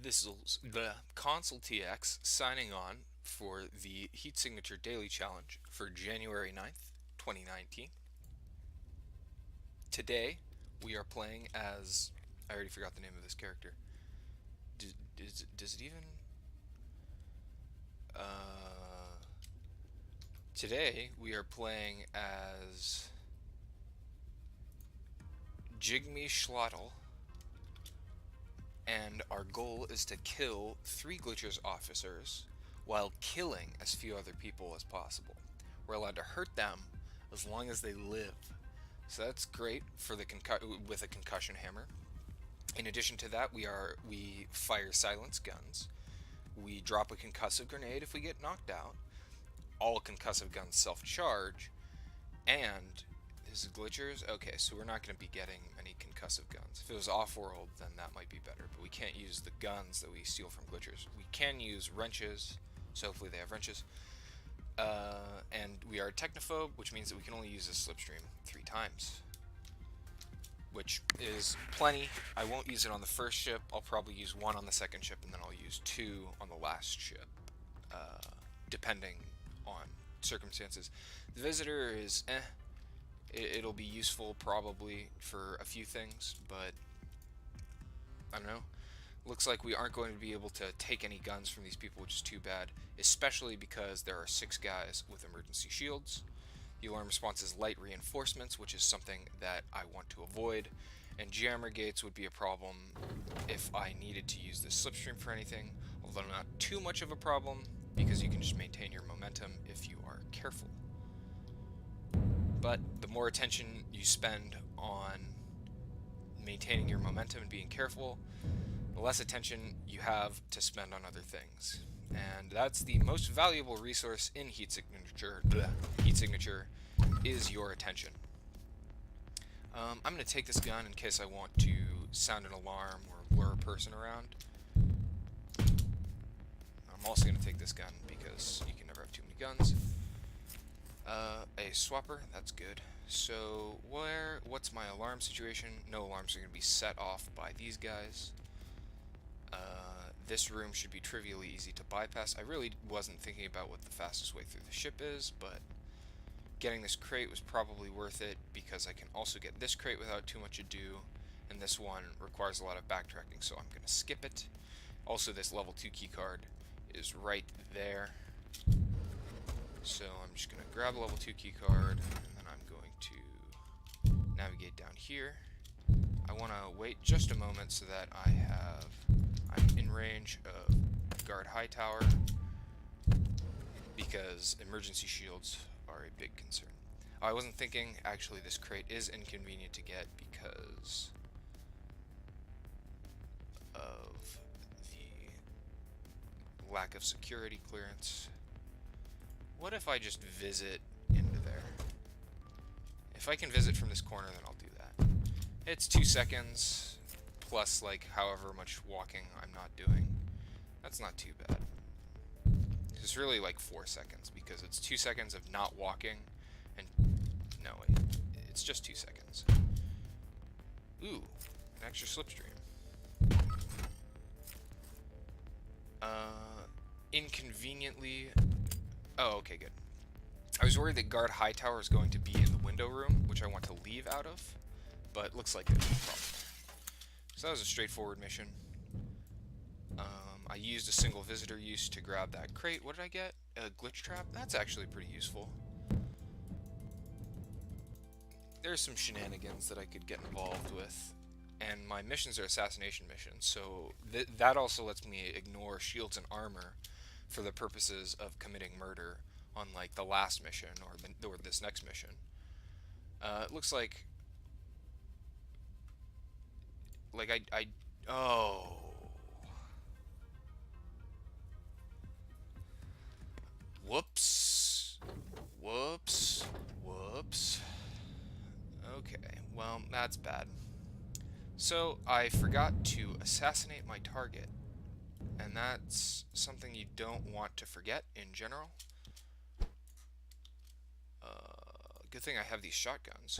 This is the Consultx signing on for the Heat Signature Daily Challenge for January 9th, 2019. Today, we are playing as. I already forgot the name of this character. Does it even. Uh, Today, we are playing as. Jigme Schlottel, and our goal is to kill 3 Glitcher's officers while killing as few other people as possible. We're allowed to hurt them as long as they live. So that's great for the with a concussion hammer. In addition to that, we fire silence guns. We drop a concussive grenade if we get knocked out. All concussive guns self-charge, and is it glitchers? Okay, so we're not going to be getting many concussive guns. If it was off-world, then that might be better, but we can't use the guns that we steal from glitchers. We can use wrenches, so hopefully they have wrenches. And we are a technophobe, which means that we can only use this slipstream 3 times, which is plenty. I won't use it on the first ship. I'll probably use 1 on the second ship, and then I'll use 2 on the last ship, depending on circumstances. The visitor is It'll be useful probably for a few things, but I don't know. Looks like we aren't going to be able to take any guns from these people, which is too bad, especially because there are 6 guys with emergency shields. The alarm response is light reinforcements, which is something that I want to avoid, and jammer gates would be a problem if I needed to use this slipstream for anything, although not too much of a problem because you can just maintain your momentum if you are careful. But the more attention you spend on maintaining your momentum and being careful, the less attention you have to spend on other things. And that's the most valuable resource in Heat Signature. Heat Signature is your attention. I'm going to take this gun in case I want to sound an alarm or lure a person around. I'm also going to take this gun because you can never have too many guns. A swapper, that's good. So, what's my alarm situation? No alarms are going to be set off by these guys. This room should be trivially easy to bypass. I really wasn't thinking about what the fastest way through the ship is, but getting this crate was probably worth it because I can also get this crate without too much ado, and this one requires a lot of backtracking, so I'm going to skip it. Also, this level 2 keycard is right there. So I'm just going to grab a level 2 keycard, and then I'm going to navigate down here. I want to wait just a moment so that I'm in range of guard high tower, because emergency shields are a big concern. I wasn't thinking, actually this crate is inconvenient to get because of the lack of security clearance. What if I just visit into there? If I can visit from this corner, then I'll do that. It's 2 seconds, plus like however much walking I'm not doing. That's not too bad. It's really like 4 seconds, because it's 2 seconds of not walking, and no, it's just 2 seconds. Ooh, an extra slipstream. Inconveniently. Oh, okay, good. I was worried that guard high tower is going to be in the window room, which I want to leave out of, but looks like it's no problem. So that was a straightforward mission. I used a single visitor use to grab that crate. What did I get? A glitch trap? That's actually pretty useful. There's some shenanigans that I could get involved with, and my missions are assassination missions, so that also lets me ignore shields and armor for the purposes of committing murder, unlike the last mission or this next mission. It looks like oh. Whoops. Whoops. Whoops. Okay, well, that's bad. So, I forgot to assassinate my target, and that's something you don't want to forget in general. Good thing I have these shotguns.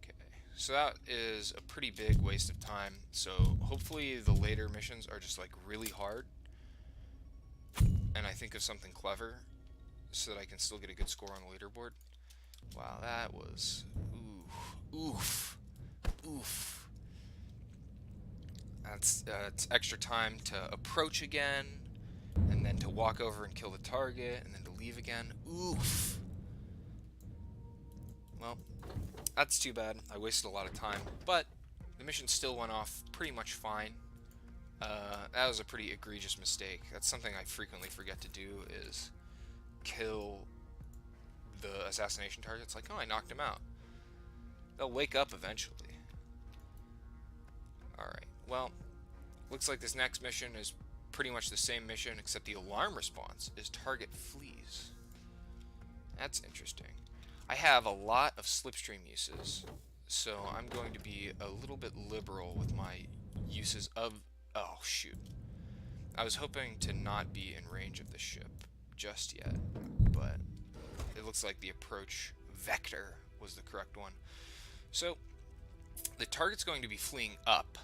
Okay, So that is a pretty big waste of time. So hopefully the later missions are just like really hard, and I think of something clever so that I can still get a good score on the leaderboard. Wow, that was oof, oof. That's it's extra time to approach again, and then to walk over and kill the target, and then to leave again. Oof. Well, that's too bad. I wasted a lot of time, but the mission still went off pretty much fine. That was a pretty egregious mistake. That's something I frequently forget to do, is kill the assassination targets. Like, oh, I knocked him out. They'll wake up eventually. Alright, well, looks like this next mission is pretty much the same mission, except the alarm response is target flees. That's interesting. I have a lot of slipstream uses, so I'm going to be a little bit liberal with my uses of... Oh, shoot. I was hoping to not be in range of the ship just yet, but it looks like the approach vector was the correct one. So, the target's going to be fleeing up.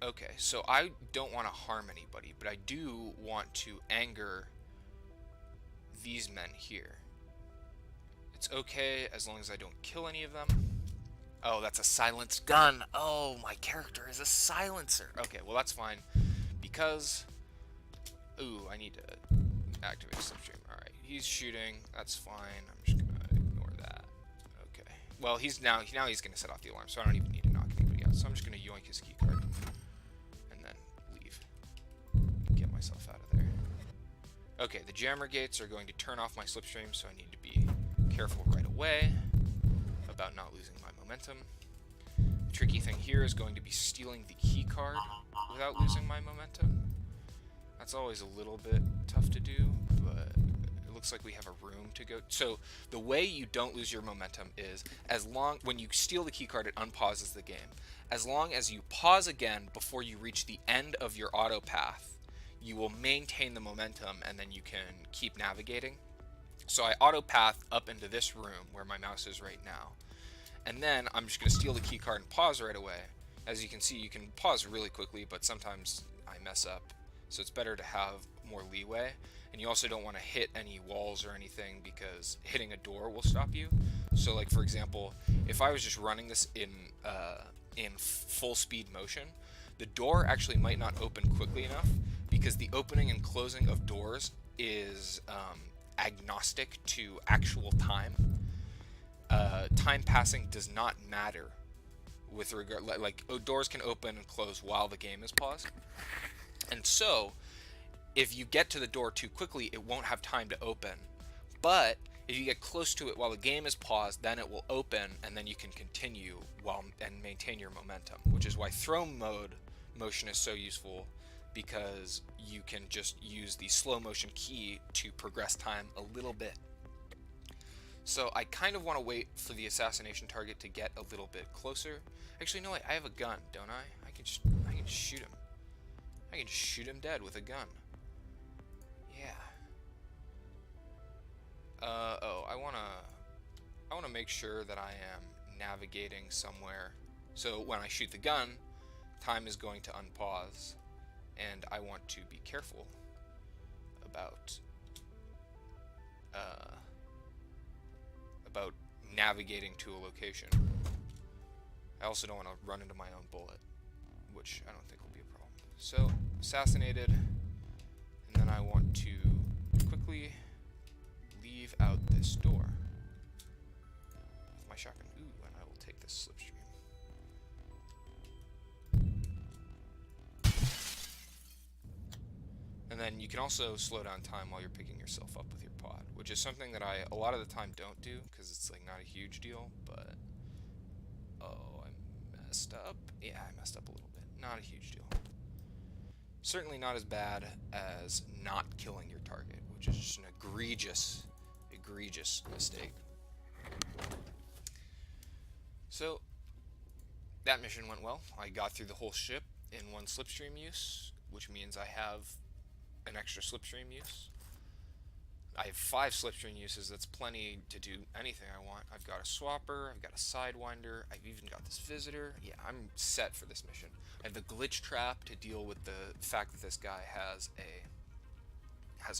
Okay, so I don't want to harm anybody, but I do want to anger these men here. It's okay as long as I don't kill any of them. Oh, that's a silenced gun. Oh, my character is a silencer. Okay, well that's fine, because... Ooh, I need to activate slipstream. Alright, he's shooting. That's fine. I'm just gonna ignore that. Okay. Well, he's gonna set off the alarm, so I don't even need to knock anybody out. So I'm just gonna yoink his keycard and then leave. Get myself out of there. Okay, the jammer gates are going to turn off my slipstream, so I need to be careful right away about not losing my momentum. The tricky thing here is going to be stealing the keycard without losing my momentum. That's always a little bit tough to do, but it looks like we have a room to go. So the way you don't lose your momentum is when you steal the keycard, it unpauses the game. As long as you pause again before you reach the end of your auto path, you will maintain the momentum, and then you can keep navigating. So I auto path up into this room where my mouse is right now, and then I'm just going to steal the keycard and pause right away. As you can see, you can pause really quickly, but sometimes I mess up. So it's better to have more leeway, and you also don't want to hit any walls or anything, because hitting a door will stop you. So, like, for example, if I was just running this in full speed motion, the door actually might not open quickly enough, because the opening and closing of doors is agnostic to actual time. Time passing does not matter with regard, like doors can open and close while the game is paused. And so, if you get to the door too quickly, it won't have time to open. But if you get close to it while the game is paused, then it will open, and then you can continue and maintain your momentum. Which is why throne mode motion is so useful, because you can just use the slow motion key to progress time a little bit. So I kind of want to wait for the assassination target to get a little bit closer. Actually, no, wait, I have a gun, don't I? I can just shoot him. I can just shoot him dead with a gun. Yeah. Oh, I wanna make sure that I am navigating somewhere. So when I shoot the gun, time is going to unpause, and I want to be careful about navigating to a location. I also don't want to run into my own bullet, which I don't think will be a problem. So, assassinated, and then I want to quickly leave out this door with my shotgun. Ooh, and I will take this slipstream. And then you can also slow down time while you're picking yourself up with your pod, which is something that I a lot of the time don't do, because it's like not a huge deal, but oh, I messed up. Yeah, I messed up a little bit. Not a huge deal. Certainly not as bad as not killing your target, which is just an egregious mistake. So that mission went well. I got through the whole ship in one slipstream use, which means I have an extra slipstream use. I have 5 slipstream uses. That's plenty to do anything I want. I've got a swapper, I've got a sidewinder, I've even got this visitor. Yeah, I'm set for this mission. I have the glitch trap to deal with the fact that this guy has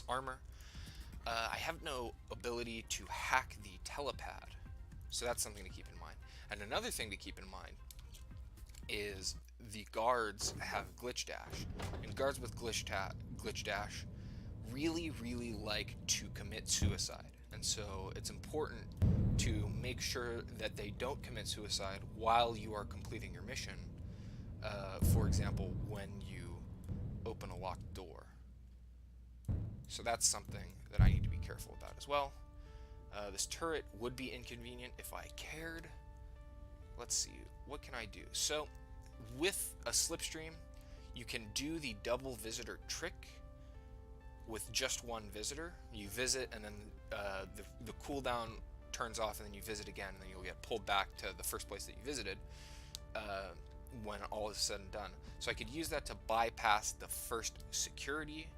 armor. I have no ability to hack the telepad, so that's something to keep in mind. And another thing to keep in mind is the guards have glitch dash, and guards with glitch dash really like to commit suicide, and so it's important to make sure that they don't commit suicide while you are completing your mission. For example, when you open a locked door. So that's something that I need to be careful about as well. This turret would be inconvenient if I cared. Let's see, what can I do? So with a slipstream, you can do the double visitor trick with just one visitor. You visit, and then the cooldown turns off, and then you visit again, and then you'll get pulled back to the first place that you visited when all is said and done. So I could use that to bypass the first security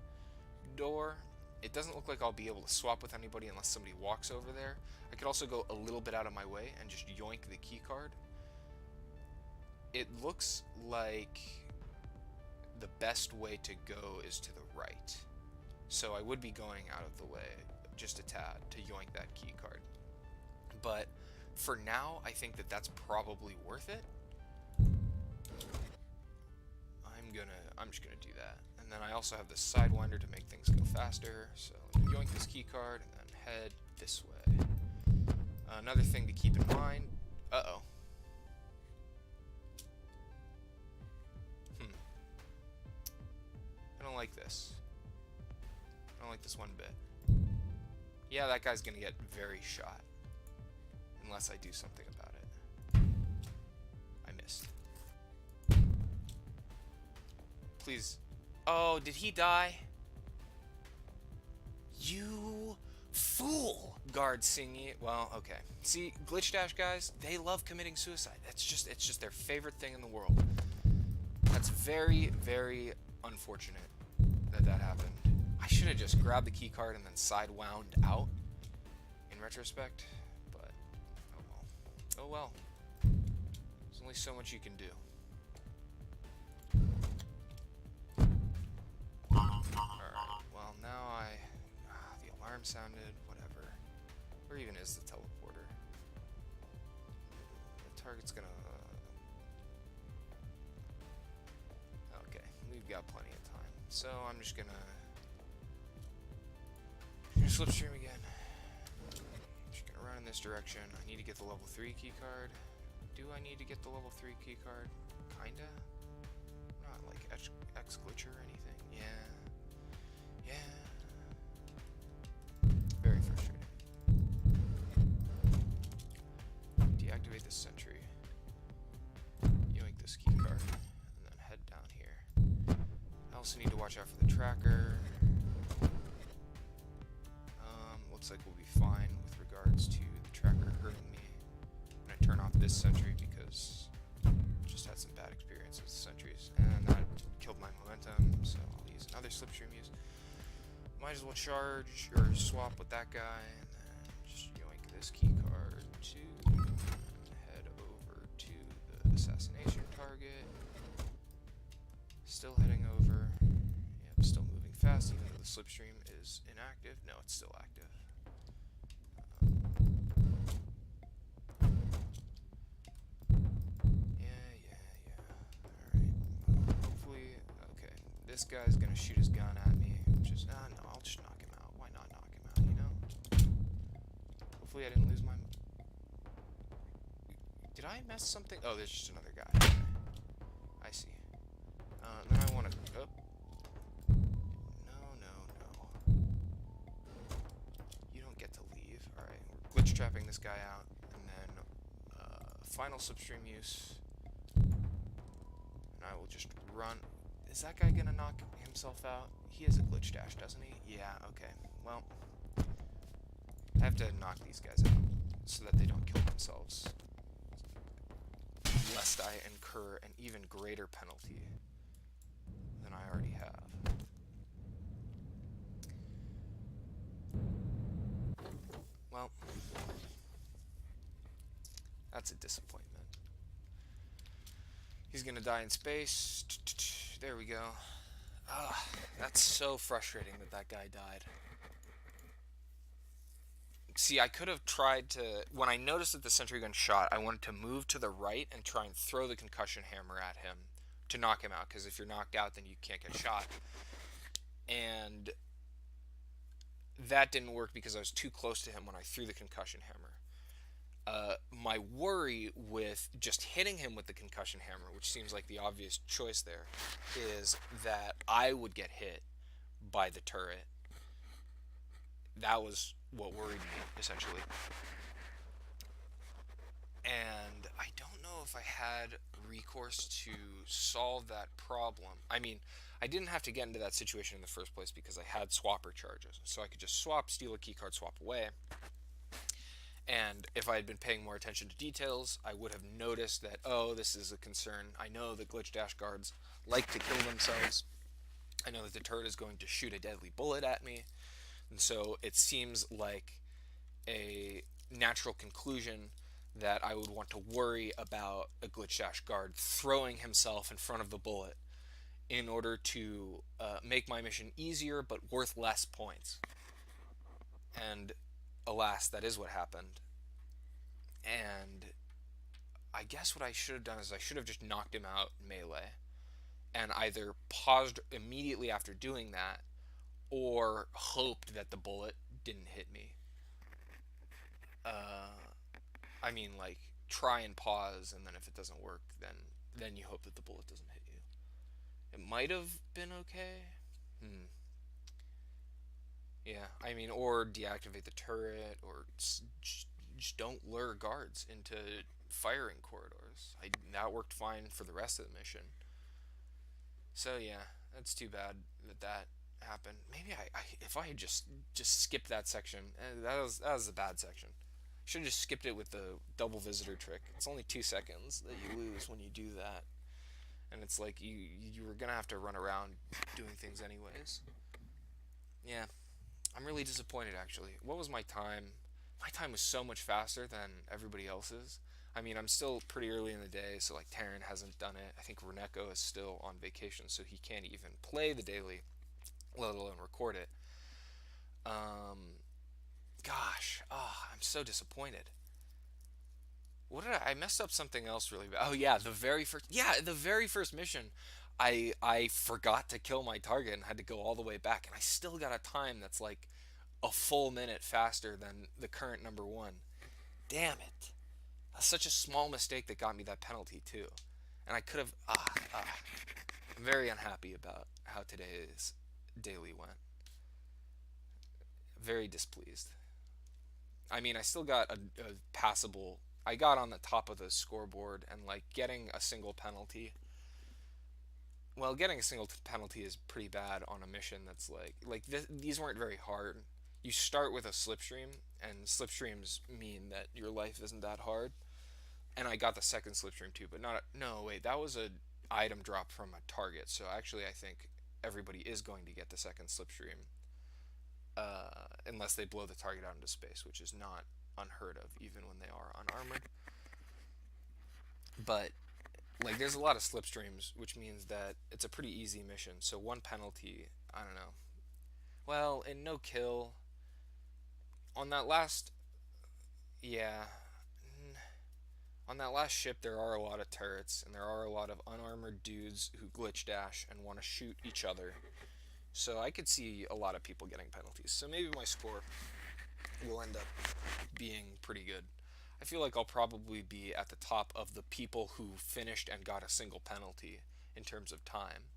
door. It doesn't look like I'll be able to swap with anybody unless somebody walks over there. I could also go a little bit out of my way and just yoink the key card. It looks like the best way to go is to the right. So I would be going out of the way just a tad to yoink that key card. But for now, I think that that's probably worth it. I'm just gonna do that. And then I also have the sidewinder to make things go faster. So yoink this key card and then head this way. Another thing to keep in mind. Uh-oh. I don't like this. I don't like this one bit. Yeah, that guy's gonna get very shot. Unless I do something about it. I missed. Please. Oh, did he die? You fool! Guard seeing you. Well, okay. See, glitch dash guys, they love committing suicide. It's just their favorite thing in the world. That's very unfortunate that happened. I should have just grabbed the key card and then side wound out in retrospect, but oh well. Oh well. There's only so much you can do. Alright, well now the alarm sounded, whatever. Where even is the teleporter? The target's gonna... Okay, we've got plenty of time. So I'm just gonna slipstream again. Just gonna run in this direction. I need to get the level 3 key card. Do I need to get the level 3 key card? Kinda. Not like X glitcher or anything. Yeah. Very frustrating. Deactivate this sentry. Yoink this key card. And then head down here. I also need to watch out for the tracker. Looks like we'll be fine with regards to the tracker hurting me. I'm gonna turn off this sentry because I just had some bad experience with sentries, and that killed my momentum, so I'll use another slipstream use. Might as well charge or swap with that guy, and then just yoink this key card to head over to the assassination target. Still heading over. Yep, still moving fast, even though the slipstream is inactive. No, it's still active. This guy's gonna shoot his gun at me. Just, no, I'll just knock him out. Why not knock him out, you know? Hopefully I didn't lose my... Did I mess something? Oh, there's just another guy. Okay. I see. Then I want to... Oh. No. You don't get to leave. Alright, we're glitch trapping this guy out. And then, final slipstream use. And I will just run... Is that guy gonna knock himself out? He has a glitch dash, doesn't he? Yeah, okay. Well, I have to knock these guys out so that they don't kill themselves, lest I incur an even greater penalty than I already have. That's a disappointment. He's gonna die in space. There we go. Ah, that's so frustrating that that guy died. See, I could have tried to. When I noticed that the sentry gun shot, I wanted to move to the right and try and throw the concussion hammer at him to knock him out. Because if you're knocked out, then you can't get shot. And that didn't work because I was too close to him when I threw the concussion hammer. My worry with just hitting him with the concussion hammer, which seems like the obvious choice there, is that I would get hit by the turret. That was what worried me, essentially. And I don't know if I had recourse to solve that problem. I mean, I didn't have to get into that situation in the first place because I had swapper charges. So I could just swap, steal a keycard, swap away. And if I had been paying more attention to details, I would have noticed that, oh, this is a concern. I know that glitch dash guards like to kill themselves. I know that the turret is going to shoot a deadly bullet at me. And so it seems like a natural conclusion that I would want to worry about a glitch dash guard throwing himself in front of the bullet in order to make my mission easier but worth less points. And alas, that is what happened. And I guess what I should have done is I should have just knocked him out melee and either paused immediately after doing that or hoped that the bullet didn't hit me. I mean, like, try and pause, and then if it doesn't work, then you hope that the bullet doesn't hit you. It might have been okay. Yeah, I mean, or deactivate the turret, or just don't lure guards into firing corridors. That worked fine for the rest of the mission. So yeah, that's too bad that happened. Maybe if I had just skipped that section, that was a bad section. Should have just skipped it with the double visitor trick. It's only 2 seconds that you lose when you do that, and it's like you were gonna have to run around doing things anyways. Yeah, I'm really disappointed actually. What was my time? My time was so much faster than everybody else's. I mean, I'm still pretty early in the day, so like Taryn hasn't done it. I think Reneko is still on vacation, so he can't even play the daily, let alone record it. Gosh, I'm so disappointed. What did I messed up something else really bad? Oh yeah, the very first mission, I forgot to kill my target and had to go all the way back, and I still got a time that's like a full minute faster than the current number one. Damn it! That's such a small mistake that got me that penalty too, and I could have. I'm very unhappy about how today's daily went. Very displeased. I mean, I still got a passable. I got on the top of the scoreboard, and like getting a single penalty. Well, getting a single penalty is pretty bad on a mission that's these weren't very hard. You start with a slipstream, and slipstreams mean that your life isn't that hard. And I got the second slipstream too, but not. No, wait, that was a item drop from a target. So actually, I think everybody is going to get the second slipstream, unless they blow the target out into space, which is not unheard of, even when they are unarmored. But like, there's a lot of slipstreams, which means that it's a pretty easy mission. So one penalty, I don't know. Well, in no kill, on that last, yeah, on that last ship, there are a lot of turrets, and there are a lot of unarmored dudes who glitch dash and want to shoot each other. So I could see a lot of people getting penalties. So maybe my score will end up being pretty good. I feel like I'll probably be at the top of the people who finished and got a single penalty in terms of time.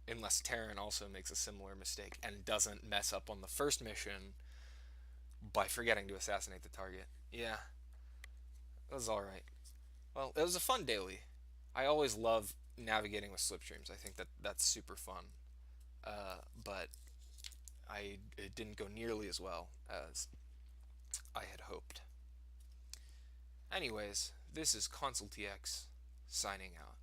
Unless Terran also makes a similar mistake and doesn't mess up on the first mission by forgetting to assassinate the target. Yeah, that was alright. Well, it was a fun daily. I always love navigating with slipstreams. I think that's super fun. But it didn't go nearly as well as I had hoped. Anyways, this is Consultx signing out.